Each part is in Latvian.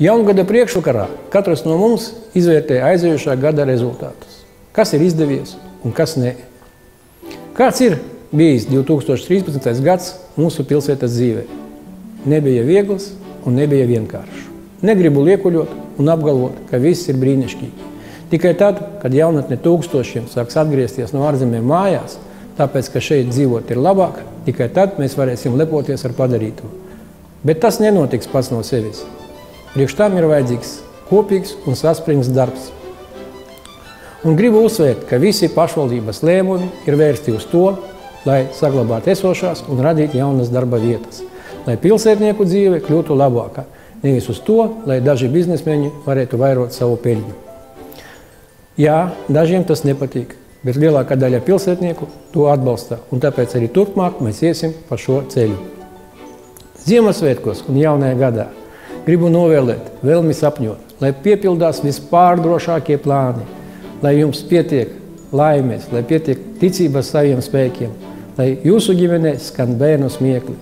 Jaungada priekšvakarā katrs no mums izvērtē aizējušā gada rezultātus. Kas ir izdevies un kas nē. Kāds ir bijis 2013. gads mūsu pilsētas dzīvē? Nebija viegls un nebija vienkāršs. Negribu liekuļot un apgalvot, ka viss ir brīnišķīgi. Tikai tad, kad jaunatne tūkstošiem sāks atgriezties no ārzemēm mājās, tāpēc, ka šeit dzīvot ir labāk, tikai tad mēs varēsim lepoties ar padarīto. Bet tas nenotiks pats no sevis. Priekš tam ir vajadzīgs kopīgs un saspringts darbs. Un gribu uzsvērt, ka visi pašvaldības lēmumi ir vērsti uz to, lai saglabātu esošās un radītu jaunas darba vietas, lai pilsētnieku dzīve kļūtu labāka, nevis uz to, lai daži biznesmeņi varētu vairot savu peļņu. Jā, dažiem tas nepatīk, bet lielākā daļa pilsētnieku to atbalsta, un tāpēc arī turpmāk mēs iesim pa šo ceļu. Ziemassvētkos un jaunajā gadā gribu novēlēt, vēlmi sapņot, lai piepildās vispārdrošākie plāni, lai jums pietiek laimes, lai pietiek ticības saviem spēkiem, lai jūsu ģimenē skan bērnu smiekli,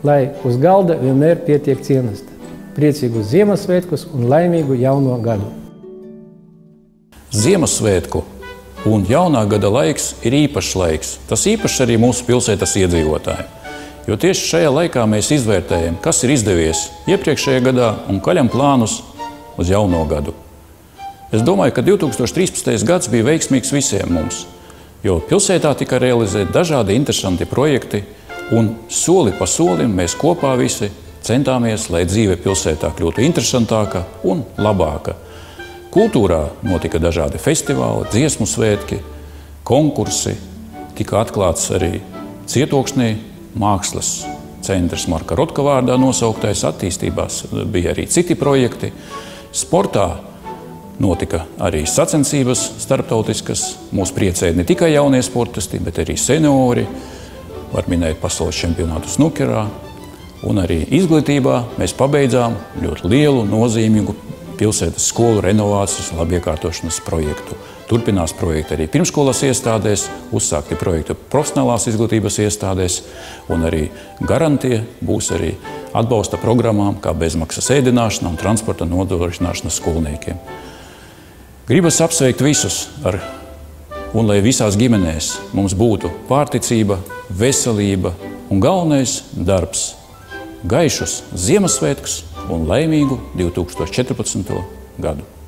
lai uz galda vienmēr pietiek cienesta. Priecīgus Ziemassvētkus un laimīgu jauno gadu! Ziemassvētku un jaunā gada laiks ir īpašs laiks. Tas īpašs arī mūsu pilsētas iedzīvotājiem. Jo tieši šajā laikā mēs izvērtējam, kas ir izdevies iepriekšējā gadā un kaļam plānus uz jauno gadu. Es domāju, ka 2013. gads bija veiksmīgs visiem mums, jo pilsētā tika realizēti dažādi interesanti projekti un soli pa solim mēs kopā visi centāmies, lai dzīve pilsētā kļūtu interesantāka un labāka. Kultūrā notika dažādi festivāli, dziesmu svētki, konkursi, tika atklāts arī Cietoksnī mākslas centrs Marka Rotka vārdā nosauktais, attīstībās bija arī citi projekti. Sportā notika arī sacensības starptautiskas, mūs priecēja ne tikai jaunie sportisti, bet arī seniori, var minēt pasaules čempionātu snukerā. Un arī izglītībā mēs pabeidzām ļoti lielu, nozīmīgu pilsētas skolu renovācijas un labiekārtošanas projektu. Turpinās projekti arī pirmskolas iestādēs, uzsākti projekti profesionālās izglītības iestādēs, un arī garantija būs arī atbalsta programmām, kā bezmaksas ēdināšana un transporta nodrošināšana skolniekiem. Gribas apsveikt visus un lai visās ģimenēs mums būtu pārticība, veselība un galvenais darbs. Gaišus Ziemassvētkus un laimīgu 2014. gadu!